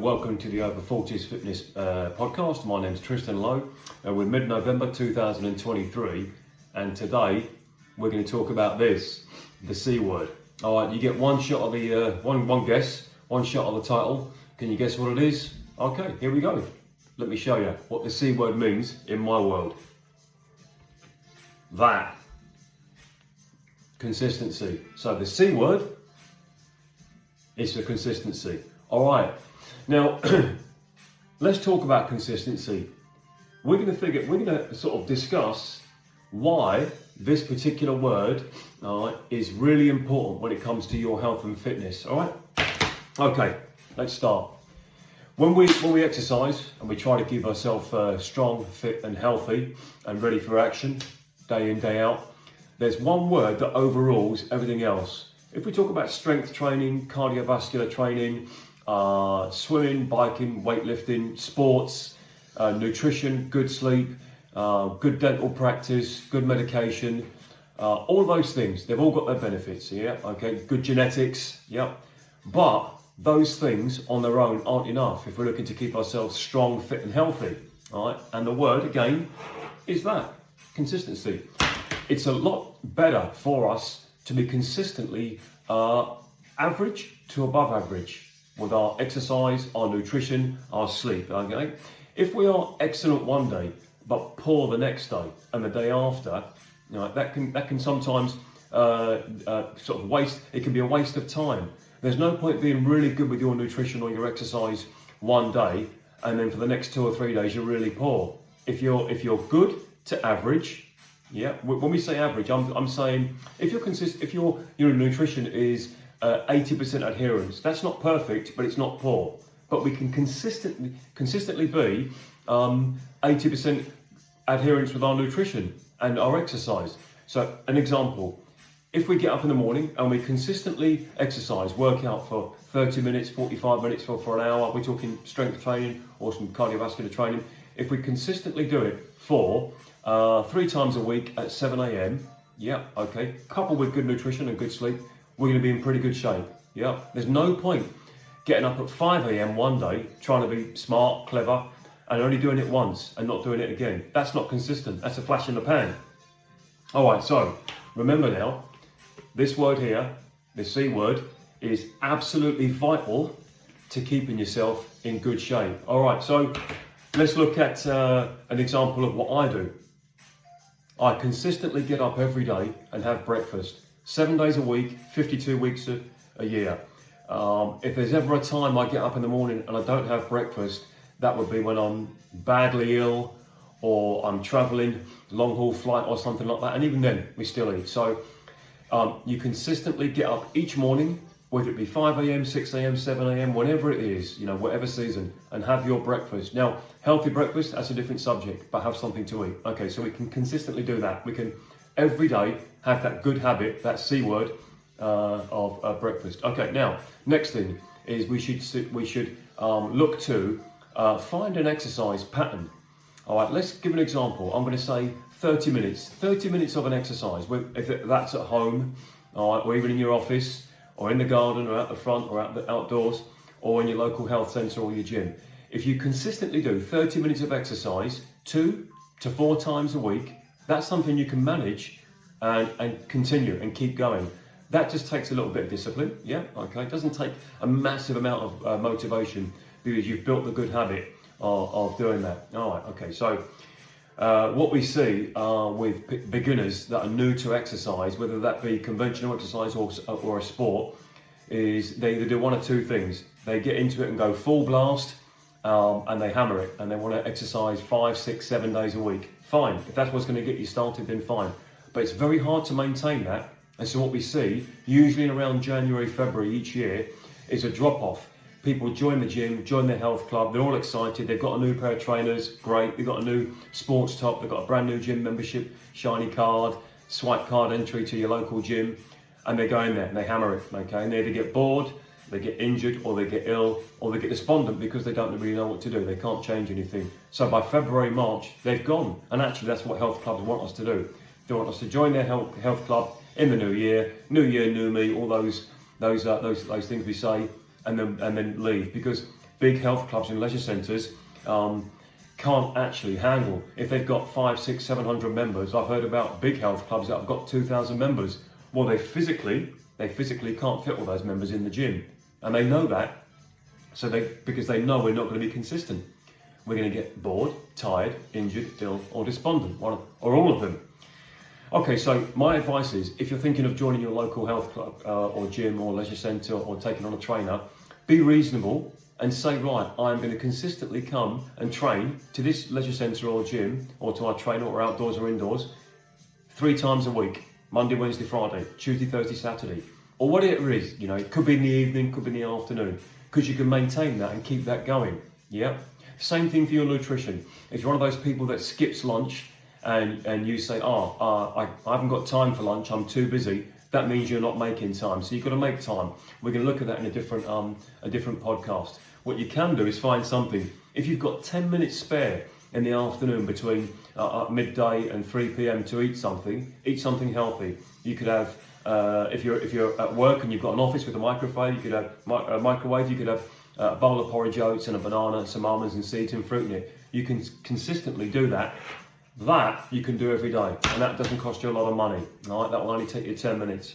Welcome to the Over 40s Fitness podcast. My name's Tristan Lowe. We're mid-November 2023, and today we're going to talk about this, the C word. All right, you get one shot of the one guess, one shot of the title. Can you guess what it is? Okay, here we go. Let me show you what the C word means in my world. That. Consistency. So the C word is for consistency. All right. Now, let's talk about consistency. We're going to sort of discuss why this particular word is really important when it comes to your health and fitness. All right. Okay. Let's start. When we exercise and we try to keep ourselves strong, fit, and healthy, and ready for action, day in, day out, there's one word that overrules everything else. If we talk about strength training, cardiovascular training, swimming, biking, weightlifting, sports, nutrition, good sleep, good dental practice, good medication, all those things, they've all got their benefits, yeah, okay, good genetics, yeah, but those things on their own aren't enough if we're looking to keep ourselves strong, fit and healthy, all right, and the word, again, is that, consistency. It's a lot better for us to be consistently average to above average with our exercise, our nutrition, our sleep, okay? If we are excellent one day, but poor the next day and the day after, you know, that can sometimes sort of waste, it can be a waste of time. There's no point being really good with your nutrition or your exercise one day, and then for the next 2 or 3 days, you're really poor. If you're good to average, yeah, when we say average, I'm saying if your nutrition is 80% adherence, that's not perfect, but it's not poor. But we can consistently be 80% adherence with our nutrition and our exercise. So an example, if we get up in the morning and we consistently exercise, work out for 30 minutes, 45 minutes, for an hour, we're talking strength training or some cardiovascular training. If we consistently do it for 3 times a week at 7 a.m, yeah, okay, coupled with good nutrition and good sleep, we're going to be in pretty good shape. Yeah, there's no point getting up at 5 a.m. one day, trying to be smart, clever, and only doing it once and not doing it again. That's not consistent. That's a flash in the pan. All right, so remember now, this word here, the C word, is absolutely vital to keeping yourself in good shape. All right, so let's look at an example of what I do. I consistently get up every day and have breakfast. 7 days a week, 52 weeks a year. If there's ever a time I get up in the morning and I don't have breakfast, that would be when I'm badly ill or I'm traveling, long haul flight or something like that. And even then, we still eat. So you consistently get up each morning, whether it be 5 a.m, 6 a.m, 7 a.m, whenever it is, you know, whatever season, and have your breakfast. Now, healthy breakfast, that's a different subject, but have something to eat. Okay, so we can consistently do that. We can every day have that good habit, that C word of breakfast. Okay, now, next thing is we should look to find an exercise pattern. All right, let's give an example. I'm going to say 30 minutes of an exercise, if that's at home, all right, or even in your office, or in the garden, or out the front, or out the outdoors, or in your local health centre or your gym. If you consistently do 30 minutes of exercise 2 to 4 times a week, that's something you can manage and continue and keep going. That just takes a little bit of discipline, yeah, okay. It doesn't take a massive amount of motivation because you've built the good habit of doing that. All right, okay, so what we see with beginners that are new to exercise, whether that be conventional exercise or a sport, is they either do one or two things. They get into it and go full blast, and they hammer it, and they want to exercise 5, 6, 7 days a week. Fine, if that's what's going to get you started, then fine. But it's very hard to maintain that. And so what we see, usually around January, February each year, is a drop-off. People join the gym, join their health club, they're all excited, they've got a new pair of trainers, great, they've got a new sports top, they've got a brand new gym membership, shiny card, swipe card entry to your local gym, and they go in there and they hammer it, okay? And they either get bored, they get injured, or they get ill, or they get despondent because they don't really know what to do, they can't change anything. So by February, March, they've gone. And actually that's what health clubs want us to do. They want us to join their health club in the new year, new me, all those things we say, and then leave. Because big health clubs and leisure centres can't actually handle. If they've got 500, 600, 700 members, I've heard about big health clubs that have got 2,000 members. Well, they physically can't fit all those members in the gym, and they know that. So because they know we're not going to be consistent. We're going to get bored, tired, injured, ill, or despondent, or all of them. Okay, so my advice is, if you're thinking of joining your local health club or gym or leisure centre or taking on a trainer, be reasonable and say, right, I'm going to consistently come and train to this leisure centre or gym or to our trainer or outdoors or indoors 3 times a week, Monday, Wednesday, Friday, Tuesday, Thursday, Saturday, or whatever it is. You know, it could be in the evening, could be in the afternoon, because you can maintain that and keep that going. Yeah. Same thing for your nutrition. If you're one of those people that skips lunch and you say, I haven't got time for lunch, I'm too busy, that means you're not making time. So you've got to make time. We're going to look at that in a different podcast. What you can do is find something. If you've got 10 minutes spare in the afternoon between midday and 3 p.m. to eat something healthy. You could have, if you're at work and you've got an office with a microphone, you could have a microwave, you could have a bowl of porridge oats and a banana, some almonds and seeds and fruit in it. You can consistently do that. That you can do every day, and that doesn't cost you a lot of money. All right, that will only take you 10 minutes.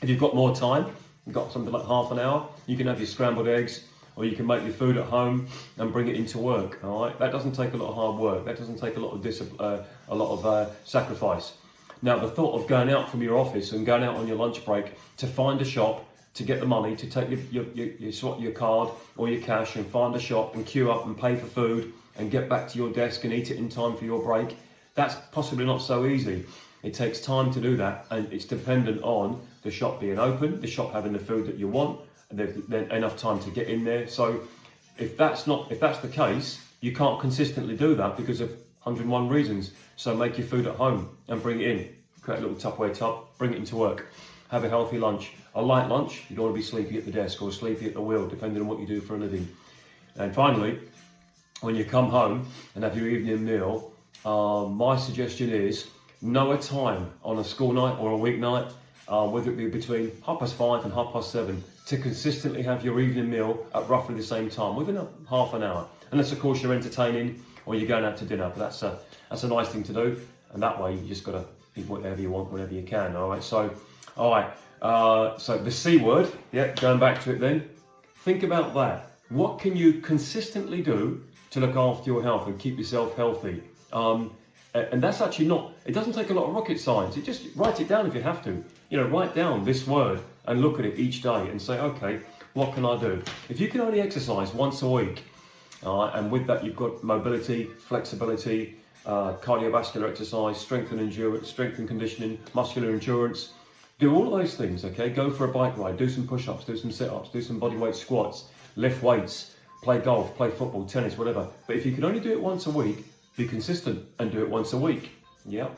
If you've got more time, you've got something like half an hour, you can have your scrambled eggs, or you can make your food at home and bring it into work. All right, that doesn't take a lot of hard work. That doesn't take a lot of sacrifice. Now, the thought of going out from your office and going out on your lunch break to find a shop, to get the money, to take your card or your cash and find a shop and queue up and pay for food and get back to your desk and eat it in time for your break, that's possibly not so easy. It takes time to do that, and it's dependent on the shop being open, the shop having the food that you want, and there's enough time to get in there. So if that's the case, you can't consistently do that because of 101 reasons. So make your food at home and bring it in. Create a little Tupperware tub, bring it into work. Have a healthy lunch. A light lunch, you don't want to be sleepy at the desk or sleepy at the wheel, depending on what you do for a living. And finally, when you come home and have your evening meal, my suggestion is know a time on a school night or a weeknight, whether it be between 5:30 and 7:30, to consistently have your evening meal at roughly the same time, within a half an hour. Unless, of course, you're entertaining or you're going out to dinner, but that's a nice thing to do. And that way, you just got to eat whatever you want, whenever you can. All right. So the C word. Yeah. Going back to it then. Think about that. What can you consistently do to look after your health and keep yourself healthy? And that's actually it doesn't take a lot of rocket science. You just write it down if you have to. You know, write down this word and look at it each day and say, okay, what can I do? If you can only exercise once a week, and with that you've got mobility, flexibility, cardiovascular exercise, strength and endurance, strength and conditioning, muscular endurance, do all of those things, okay? Go for a bike ride, do some push-ups, do some sit-ups, do some bodyweight squats, lift weights, play golf, play football, tennis, whatever. But if you can only do it once a week, be consistent and do it once a week. Yeah.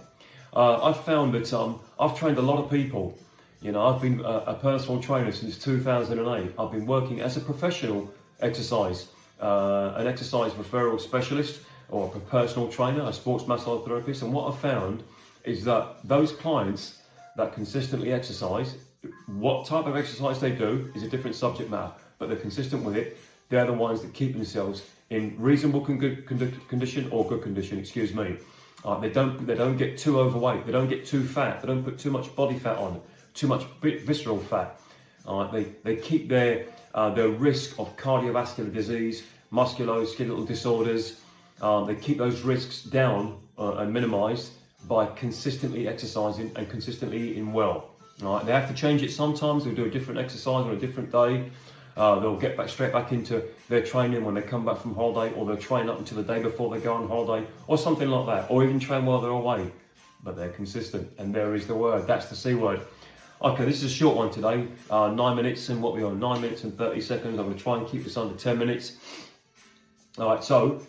I've found that I've trained a lot of people. You know, I've been a personal trainer since 2008. I've been working as a professional an exercise referral specialist or a personal trainer, a sports massage therapist. And what I've found is that those clients that consistently exercise, what type of exercise they do is a different subject matter, but they're consistent with it. They're the ones that keep themselves in reasonable condition or good condition, excuse me. They don't get too overweight, they don't get too fat, they don't put too much body fat on, too much visceral fat. They keep their risk of cardiovascular disease, musculoskeletal disorders, they keep those risks down and minimized by consistently exercising and consistently eating well. They have to change it sometimes. They'll do a different exercise on a different day. They'll get straight back into their training when they come back from holiday, or they'll train up until the day before they go on holiday, or something like that, or even train while they're away. But they're consistent, and there is the word. That's the C word. Okay, this is a short one today. 9 minutes, and what we are, 9 minutes and 30 seconds. I'm going to try and keep this under 10 minutes. All right, so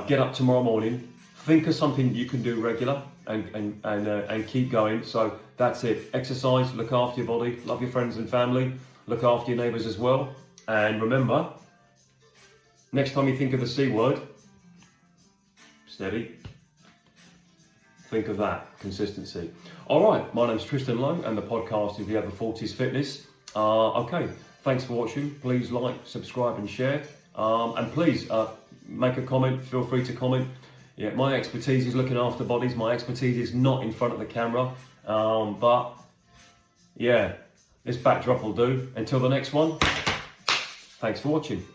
get up tomorrow morning. Think of something you can do regular and keep going. So that's it. Exercise, look after your body, love your friends and family, look after your neighbours as well. And remember, next time you think of the C word, steady, think of that, consistency. All right, my name's Tristan Lowe, and the podcast is The Over 40s Fitness. Okay, thanks for watching. Please like, subscribe and share. And please make a comment. Feel free to comment. Yeah, my expertise is looking after bodies. My expertise is not in front of the camera. But yeah, this backdrop will do. Until the next one, thanks for watching.